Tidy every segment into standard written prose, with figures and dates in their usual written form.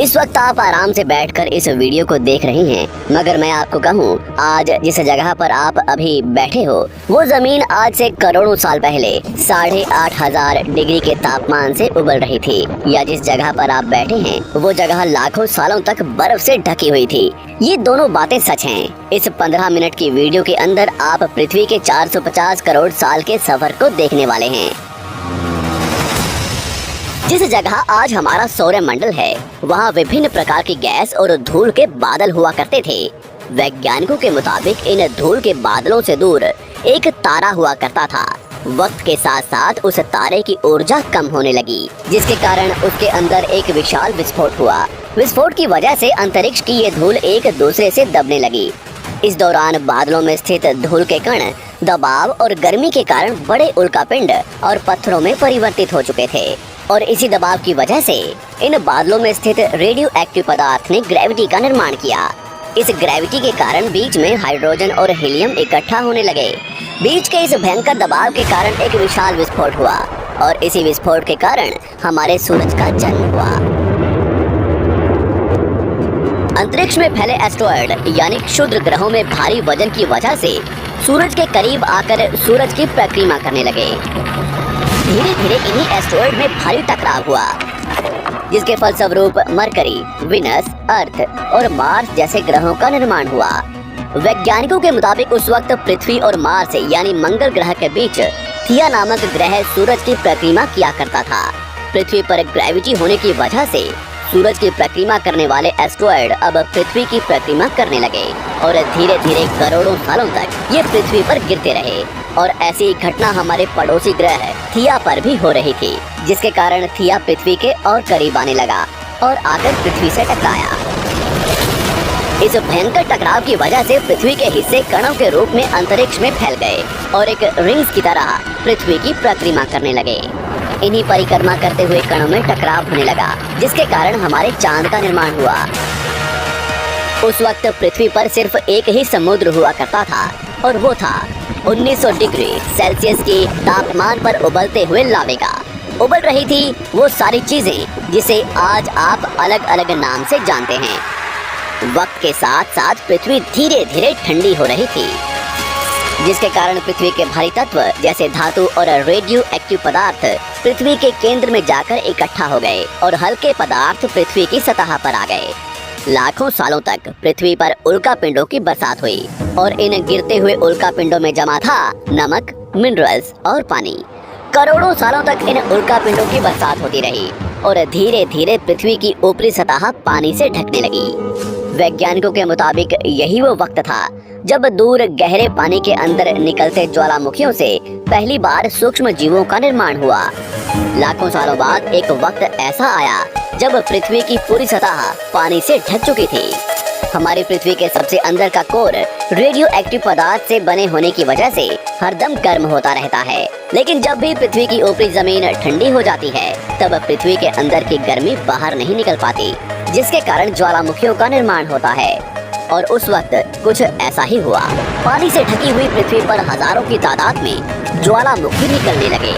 इस वक्त आप आराम से बैठकर इस वीडियो को देख रही हैं, मगर मैं आपको कहूँ, आज जिस जगह पर आप अभी बैठे हो वो जमीन आज से करोड़ों साल पहले 8,500 डिग्री के तापमान से उबल रही थी, या जिस जगह पर आप बैठे हैं वो जगह लाखों सालों तक बर्फ से ढकी हुई थी। ये दोनों बातें सच हैं। इस 15 मिनट की वीडियो के अंदर आप पृथ्वी के 450 करोड़ साल के सफर को देखने वाले हैं। जिस जगह आज हमारा सौरमंडल है, वहाँ विभिन्न प्रकार की गैस और धूल के बादल हुआ करते थे। वैज्ञानिकों के मुताबिक इन धूल के बादलों से दूर एक तारा हुआ करता था। वक्त के साथ साथ उस तारे की ऊर्जा कम होने लगी, जिसके कारण उसके अंदर एक विशाल विस्फोट हुआ। विस्फोट की वजह से अंतरिक्ष की ये धूल एक दूसरे से दबने लगी। इस दौरान बादलों में स्थित धूल के कण दबाव और गर्मी के कारण बड़े उल्कापिंड और पत्थरों में परिवर्तित हो चुके थे, और इसी दबाव की वजह से इन बादलों में स्थित रेडियो एक्टिव पदार्थ ने ग्रेविटी का निर्माण किया। इस ग्रेविटी के कारण बीच में हाइड्रोजन और हीलियम इकट्ठा होने लगे। बीच के इस भयंकर दबाव के कारण एक विशाल विस्फोट हुआ, और इसी विस्फोट के कारण हमारे सूरज का जन्म हुआ। अंतरिक्ष में फैले एस्टेरॉयड यानी क्षुद्र ग्रहों में भारी वजन की वजह से सूरज के करीब आकर सूरज की परिक्रमा करने लगे। धीरे धीरे इन्हीं एस्टेरॉयड में भारी टकराव हुआ, जिसके फलस्वरूप मरकरी, विनस, अर्थ और मार्स जैसे ग्रहों का निर्माण हुआ। वैज्ञानिकों के मुताबिक उस वक्त पृथ्वी और मार्स यानी मंगल ग्रह के बीच थिया नामक ग्रह सूरज की परिक्रमा किया करता था। पृथ्वी पर ग्रेविटी होने की वजह से सूरज की परिक्रमा करने वाले एस्टेरॉयड अब पृथ्वी की परिक्रमा करने लगे, और धीरे धीरे करोड़ों सालों तक ये पृथ्वी पर गिरते रहे। और ऐसी घटना हमारे पड़ोसी ग्रह थिया पर भी हो रही थी, जिसके कारण थिया पृथ्वी के और करीब आने लगा और आकर पृथ्वी से टकराया। इस भयंकर टकराव की वजह से पृथ्वी के हिस्से कणों के रूप में अंतरिक्ष में फैल गए और एक रिंग्स की तरह पृथ्वी की परिक्रमा करने लगे। इन्हीं परिक्रमा करते हुए कणों में टकराव होने लगा, जिसके कारण हमारे चांद का निर्माण हुआ। उस वक्त पृथ्वी पर सिर्फ एक ही समुद्र हुआ करता था, और वो था 1900 डिग्री सेल्सियस की तापमान पर उबलते हुए लावे का। उबल रही थी वो सारी चीजें जिसे आज आप अलग अलग नाम से जानते हैं। वक्त के साथ साथ पृथ्वी धीरे धीरे ठंडी हो रही थी, जिसके कारण पृथ्वी के भारी तत्व जैसे धातु और रेडियो एक्टिव पदार्थ पृथ्वी के केंद्र में जाकर इकट्ठा हो गए, और हल्के पदार्थ पृथ्वी की सतह पर आ गए। लाखों सालों तक पृथ्वी पर उल्कापिंडों की बरसात हुई, और इन गिरते हुए उल्कापिंडों में जमा था नमक, मिनरल्स और पानी। करोड़ों सालों तक इन उल्कापिंडों की बरसात होती रही, और धीरे धीरे पृथ्वी की ऊपरी सतह पानी से ढकने लगी। वैज्ञानिकों के मुताबिक यही वो वक्त था जब दूर गहरे पानी के अंदर निकलते ज्वालामुखियों से पहली बार सूक्ष्म जीवों का निर्माण हुआ। लाखों सालों बाद एक वक्त ऐसा आया जब पृथ्वी की पूरी सतह पानी से ढक चुकी थी। हमारी पृथ्वी के सबसे अंदर का कोर रेडियो एक्टिव पदार्थ से बने होने की वजह से हरदम गर्म होता रहता है, लेकिन जब भी पृथ्वी की ऊपरी जमीन ठंडी हो जाती है, तब पृथ्वी के अंदर की गर्मी बाहर नहीं निकल पाती, जिसके कारण ज्वालामुखियों का निर्माण होता है। और उस वक्त कुछ ऐसा ही हुआ। पानी से ढकी हुई पृथ्वी पर हजारों की तादाद में ज्वालामुखी निकलने लगे,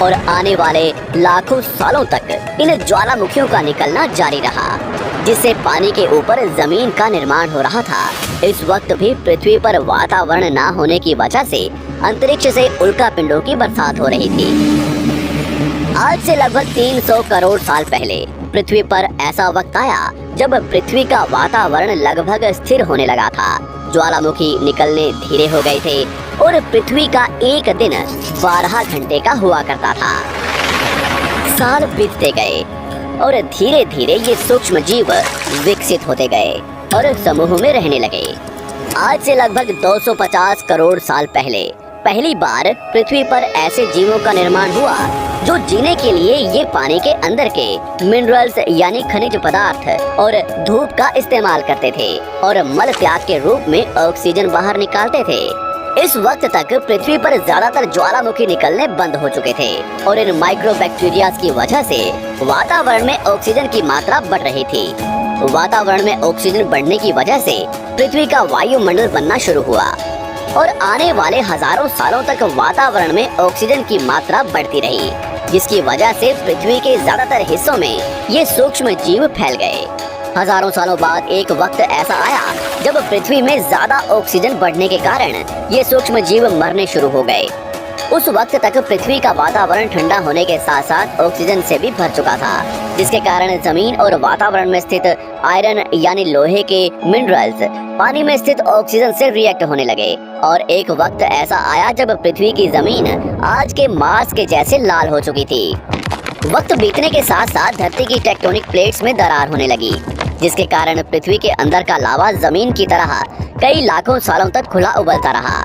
और आने वाले लाखों सालों तक इन ज्वालामुखियों का निकलना जारी रहा, जिससे पानी के ऊपर जमीन का निर्माण हो रहा था। इस वक्त भी पृथ्वी पर वातावरण न होने की वजह से अंतरिक्ष से उल्कापिंडों की बरसात हो रही थी। आज से लगभग 300 करोड़ साल पहले पृथ्वी पर ऐसा वक्त आया जब पृथ्वी का वातावरण लगभग स्थिर होने लगा था। ज्वालामुखी निकलने धीरे हो गए थे, और पृथ्वी का एक दिन 12 घंटे का हुआ करता था। साल बीतते गए, और धीरे धीरे ये सूक्ष्म जीव विकसित होते गए और समूह में रहने लगे। आज से लगभग 250 करोड़ साल पहले पहली बार पृथ्वी पर ऐसे जीवों का निर्माण हुआ जो जीने के लिए ये पानी के अंदर के मिनरल्स यानी खनिज पदार्थ और धूप का इस्तेमाल करते थे, और मल त्याग के रूप में ऑक्सीजन बाहर निकालते थे। इस वक्त तक पृथ्वी पर ज्यादातर ज्वालामुखी निकलने बंद हो चुके थे, और इन माइक्रोबैक्टीरिया की वजह से वातावरण में ऑक्सीजन की मात्रा बढ़ रही थी। वातावरण में ऑक्सीजन बढ़ने की वजह से पृथ्वी का वायुमंडल बनना शुरू हुआ, और आने वाले हजारों सालों तक वातावरण में ऑक्सीजन की मात्रा बढ़ती रही। जिसकी वजह से पृथ्वी के ज्यादातर हिस्सों में ये सूक्ष्म जीव फैल गए। हजारों सालों बाद एक वक्त ऐसा आया जब पृथ्वी में ज्यादा ऑक्सीजन बढ़ने के कारण ये सूक्ष्म जीव मरने शुरू हो गए। उस वक्त तक पृथ्वी का वातावरण ठंडा होने के साथ साथ ऑक्सीजन से भी भर चुका था, जिसके कारण जमीन और वातावरण में स्थित आयरन यानी लोहे के मिनरल्स पानी में स्थित ऑक्सीजन से रिएक्ट होने लगे। और एक वक्त ऐसा आया जब पृथ्वी की जमीन आज के मार्स के जैसे लाल हो चुकी थी। वक्त बीतने के साथ साथ धरती की टेक्टोनिक प्लेट्स में दरार होने लगी, जिसके कारण पृथ्वी के अंदर का लावा जमीन की तरह कई लाखों सालों तक खुला उबलता रहा।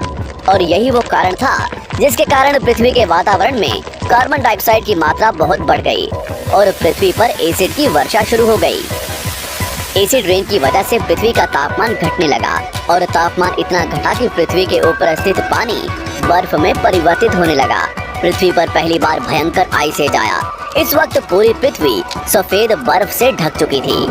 और यही वो कारण था जिसके कारण पृथ्वी के वातावरण में कार्बन डाइऑक्साइड की मात्रा बहुत बढ़ गई और पृथ्वी पर एसिड की वर्षा शुरू हो गई। एसिड रेन की वजह से पृथ्वी का तापमान घटने लगा और तापमान इतना घटा कि पृथ्वी के ऊपर स्थित पानी बर्फ में परिवर्तित होने लगा। पृथ्वी पर पहली बार भयंकर आइस एज आया। इस वक्त पूरी पृथ्वी सफेद बर्फ से ढक चुकी थी।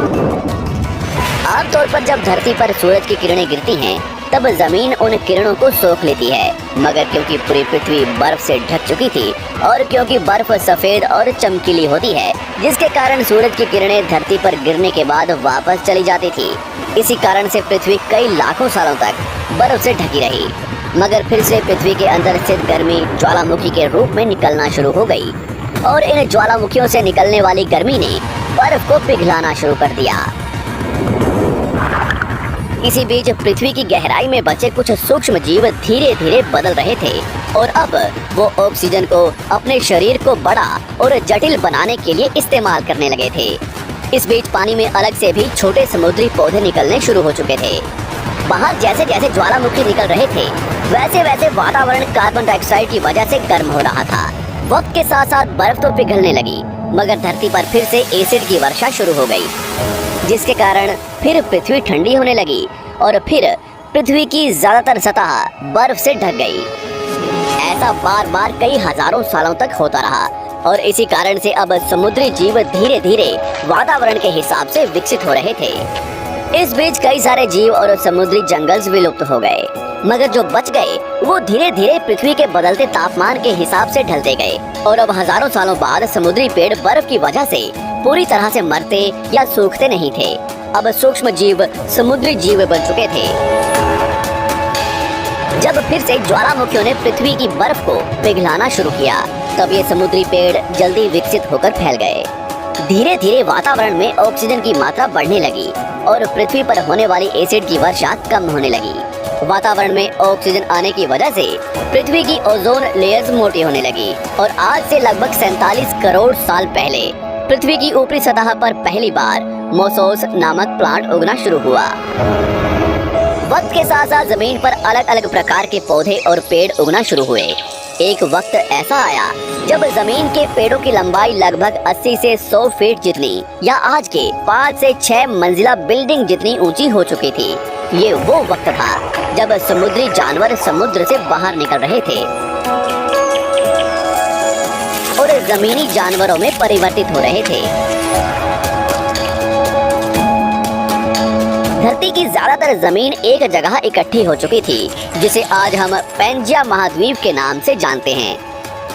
आमतौर पर जब धरती पर सूरज की किरणें गिरती हैं, तब जमीन उन किरणों को सोख लेती है, मगर क्योंकि पूरी पृथ्वी बर्फ से ढक चुकी थी और क्योंकि बर्फ सफेद और चमकीली होती है, जिसके कारण सूरज की किरणें धरती पर गिरने के बाद वापस चली जाती थी। इसी कारण से पृथ्वी कई लाखों सालों तक बर्फ से ढकी रही, मगर फिर से पृथ्वी के अंदर स्थित गर्मी ज्वालामुखी के रूप में निकलना शुरू हो गई और इन ज्वालामुखियों से निकलने वाली गर्मी ने बर्फ को पिघलाना शुरू कर दिया। इसी बीच पृथ्वी की गहराई में बचे कुछ सूक्ष्म जीव धीरे धीरे बदल रहे थे और अब वो ऑक्सीजन को अपने शरीर को बड़ा और जटिल बनाने के लिए इस्तेमाल करने लगे थे। इस बीच पानी में अलग से भी छोटे समुद्री पौधे निकलने शुरू हो चुके थे। बाहर जैसे जैसे ज्वालामुखी निकल रहे थे, वैसे वैसे वातावरण कार्बन डाइऑक्साइड की वजह से गर्म हो रहा था। वक्त के साथ साथ बर्फ तो पिघलने लगी, मगर धरती पर फिर से एसिड की वर्षा शुरू हो गई, जिसके कारण फिर पृथ्वी ठंडी होने लगी और फिर पृथ्वी की ज्यादातर सतह बर्फ से ढक गई। ऐसा बार बार कई हजारों सालों तक होता रहा और इसी कारण से अब समुद्री जीव धीरे धीरे वातावरण के हिसाब से विकसित हो रहे थे। इस बीच कई सारे जीव और समुद्री जंगल विलुप्त हो गए, मगर जो बच गए वो धीरे धीरे पृथ्वी के बदलते तापमान के हिसाब से ढलते गए और अब हजारों सालों बाद समुद्री पेड़ बर्फ की वजह से पूरी तरह से मरते या सूखते नहीं थे। अब सूक्ष्म जीव समुद्री जीव बन चुके थे। जब फिर से ज्वालामुखियों ने पृथ्वी की बर्फ को पिघलाना शुरू किया, तब ये समुद्री पेड़ जल्दी विकसित होकर फैल गए। धीरे धीरे वातावरण में ऑक्सीजन की मात्रा बढ़ने लगी और पृथ्वी पर होने वाली एसिड की वर्षा कम होने लगी। वातावरण में ऑक्सीजन आने की वजह से पृथ्वी की ओजोन लेयर्स मोटी होने लगी और आज से लगभग 47 करोड़ साल पहले पृथ्वी की ऊपरी सतह पर पहली बार मोसोस नामक प्लांट उगना शुरू हुआ। वक्त के साथ साथ जमीन पर अलग अलग प्रकार के पौधे और पेड़ उगना शुरू हुए। एक वक्त ऐसा आया जब जमीन के पेड़ों की लंबाई लगभग 80 से 100 फीट जितनी या आज के 5 से 6 मंजिला बिल्डिंग जितनी ऊंची हो चुकी थी। ये वो वक्त था जब समुद्री जानवर समुद्र से बाहर निकल रहे थे और जमीनी जानवरों में परिवर्तित हो रहे थे। धरती की ज्यादातर जमीन एक जगह इकट्ठी हो चुकी थी, जिसे आज हम पैंजिया महाद्वीप के नाम से जानते हैं।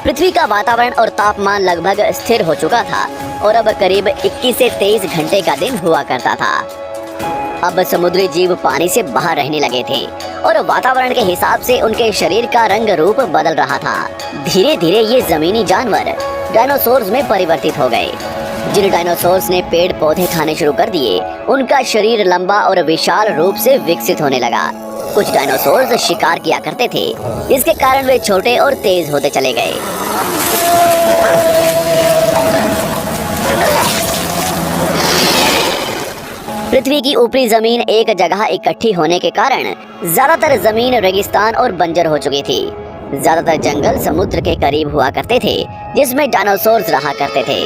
पृथ्वी का वातावरण और तापमान लगभग स्थिर हो चुका था और अब करीब 21 से 23 घंटे का दिन हुआ करता था। अब समुद्री जीव पानी से बाहर रहने लगे थे और वातावरण के हिसाब से उनके शरीर का रंग रूप बदल रहा था। धीरे धीरे ये जमीनी जानवर डायनासोर्स में परिवर्तित हो गए। जिन डायनासोर्स ने पेड़ पौधे खाने शुरू कर दिए, उनका शरीर लंबा और विशाल रूप से विकसित होने लगा। कुछ डायनासोर्स शिकार किया करते थे, जिसके कारण वे छोटे और तेज होते चले गए। पृथ्वी की ऊपरी जमीन एक जगह इकट्ठी होने के कारण ज्यादातर जमीन रेगिस्तान और बंजर हो चुकी थी। ज्यादातर जंगल समुद्र के करीब हुआ करते थे, जिसमें डायनासोर्स रहा करते थे।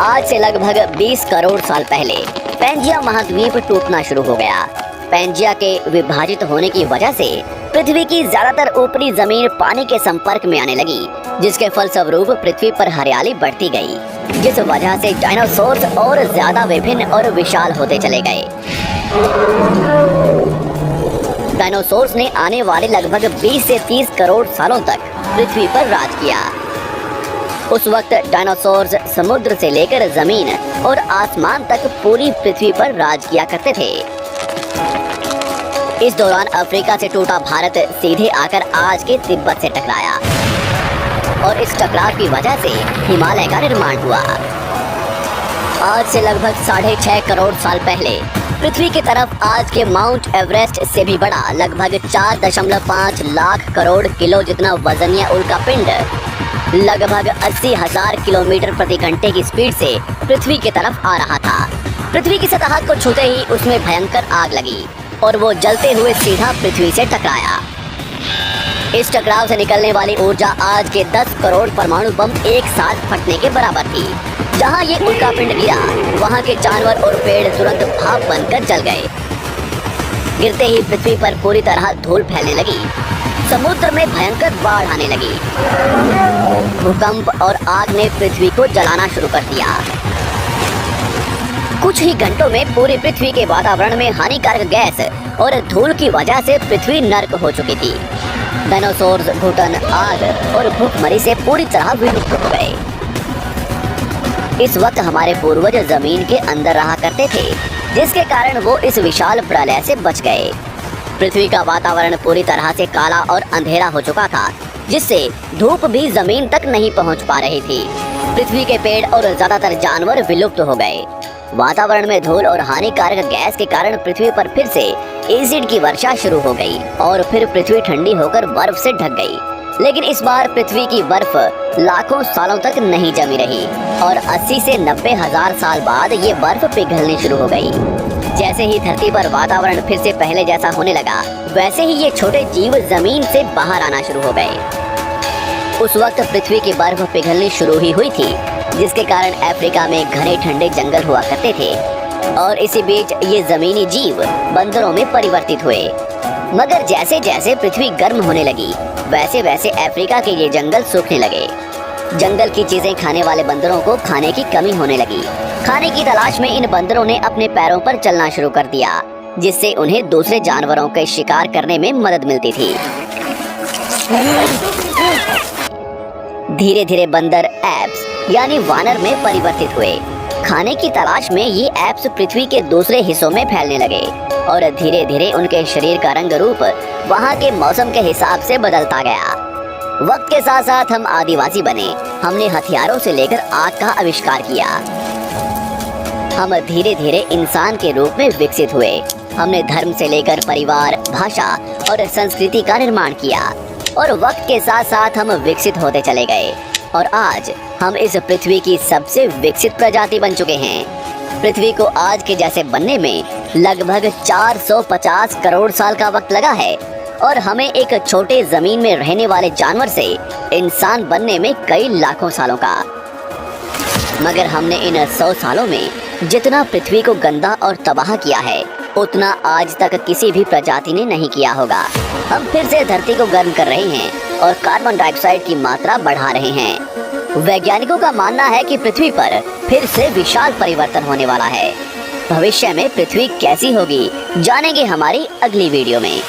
आज से लगभग 20 करोड़ साल पहले पैंजिया महाद्वीप टूटना शुरू हो गया। पैंजिया के विभाजित होने की वजह से पृथ्वी की ज्यादातर ऊपरी जमीन पानी के संपर्क में आने लगी, जिसके फलस्वरूप पृथ्वी पर हरियाली बढ़ती गई, जिस वजह से डायनासोर्स और ज्यादा विभिन्न और विशाल होते चले गए। डायनासोर्स ने आने वाले लगभग 20 से 30 करोड़ सालों तक पृथ्वी पर राज किया। उस वक्त डायनासोर्स समुद्र से लेकर जमीन और आसमान तक पूरी पृथ्वी पर राज किया करते थे। इस दौरान अफ्रीका से टूटा भारत सीधे आकर आज के तिब्बत से टकराया और इस टकराव की वजह से हिमालय का निर्माण हुआ। आज से लगभग 6.5 करोड़ साल पहले पृथ्वी की तरफ आज के माउंट एवरेस्ट से भी बड़ा लगभग 4.5 लाख करोड़ किलो जितना वजनीय उल्का पिंड लगभग 80,000 किलोमीटर प्रति घंटे की स्पीड से पृथ्वी की तरफ आ रहा था। पृथ्वी की सतह को छूते ही उसमें भयंकर आग लगी और वो जलते हुए सीधा पृथ्वी से टकराया। इस टकराव से निकलने वाली ऊर्जा आज के 10 करोड़ परमाणु बम एक साथ फटने के बराबर थी। जहां ये उल्का पिंड गिरा वहां के जानवर और पेड़ तुरंत भाप बनकर जल गए। गिरते ही पृथ्वी पर पूरी तरह धूल फैलने लगी। समुद्र में भयंकर बाढ़ आने लगी। भूकंप और आग ने पृथ्वी को जलाना शुरू कर दिया। कुछ ही घंटों में पूरी पृथ्वी के वातावरण में हानिकारक गैस और धूल की वजह से पृथ्वी नर्क हो चुकी थी। डायनासोर्स, घुटन, आग और भूखमरी से पूरी तरह विलुप्त हो गए। इस वक्त हमारे पूर्वज जमीन के अंदर रहा करते थे, जिसके कारण वो इस विशाल प्रलय से बच गए। पृथ्वी का वातावरण पूरी तरह से काला और अंधेरा हो चुका था, जिससे धूप भी जमीन तक नहीं पहुंच पा रही थी। पृथ्वी के पेड़ और ज्यादातर जानवर विलुप्त हो गए। वातावरण में धूल और हानिकारक गैस के कारण पृथ्वी पर फिर से एसिड की वर्षा शुरू हो गई और फिर पृथ्वी ठंडी होकर बर्फ से ढक गई। लेकिन इस बार पृथ्वी की बर्फ लाखों सालों तक नहीं जमी रही और 80 से 90 हजार साल बाद ये बर्फ पिघलनी शुरू हो गई। जैसे ही धरती पर वातावरण फिर से पहले जैसा होने लगा, वैसे ही ये छोटे जीव जमीन से बाहर आना शुरू हो गए। उस वक्त पृथ्वी की बर्फ पिघलनी शुरू ही हुई थी, जिसके कारण अफ्रीका में घने ठंडे जंगल हुआ करते थे और इसी बीच ये जमीनी जीव बंदरों में परिवर्तित हुए। मगर जैसे जैसे पृथ्वी गर्म होने लगी, वैसे वैसे अफ्रीका के ये जंगल सूखने लगे। जंगल की चीजें खाने वाले बंदरों को खाने की कमी होने लगी। खाने की तलाश में इन बंदरों ने अपने पैरों पर चलना शुरू कर दिया, जिससे उन्हें दूसरे जानवरों के शिकार करने में मदद मिलती थी। धीरे धीरे बंदर एप्स यानी वानर में परिवर्तित हुए। खाने की तलाश में ये एप्स पृथ्वी के दूसरे हिस्सों में फैलने लगे और धीरे धीरे उनके शरीर का रंग रूप वहाँ के मौसम के हिसाब से बदलता गया। वक्त के साथ साथ हम आदिवासी बने। हमने हथियारों से लेकर आग का आविष्कार किया। हम धीरे धीरे इंसान के रूप में विकसित हुए। हमने धर्म से लेकर परिवार, भाषा और संस्कृति का निर्माण किया और वक्त के साथ साथ हम विकसित होते चले गए और आज हम इस पृथ्वी की सबसे विकसित प्रजाति बन चुके हैं। पृथ्वी को आज के जैसे बनने में लगभग 450 करोड़ साल का वक्त लगा है और हमें एक छोटे जमीन में रहने वाले जानवर से इंसान बनने में कई लाखों सालों का। मगर हमने इन 100 सालों में जितना पृथ्वी को गंदा और तबाह किया है, उतना आज तक किसी भी प्रजाति ने नहीं किया होगा। हम फिर से धरती को गर्म कर रहे हैं और कार्बन डाइऑक्साइड की मात्रा बढ़ा रहे हैं। वैज्ञानिकों का मानना है कि पृथ्वी पर फिर से विशाल परिवर्तन होने वाला है। भविष्य में पृथ्वी कैसी होगी, जानेंगे हमारी अगली वीडियो में।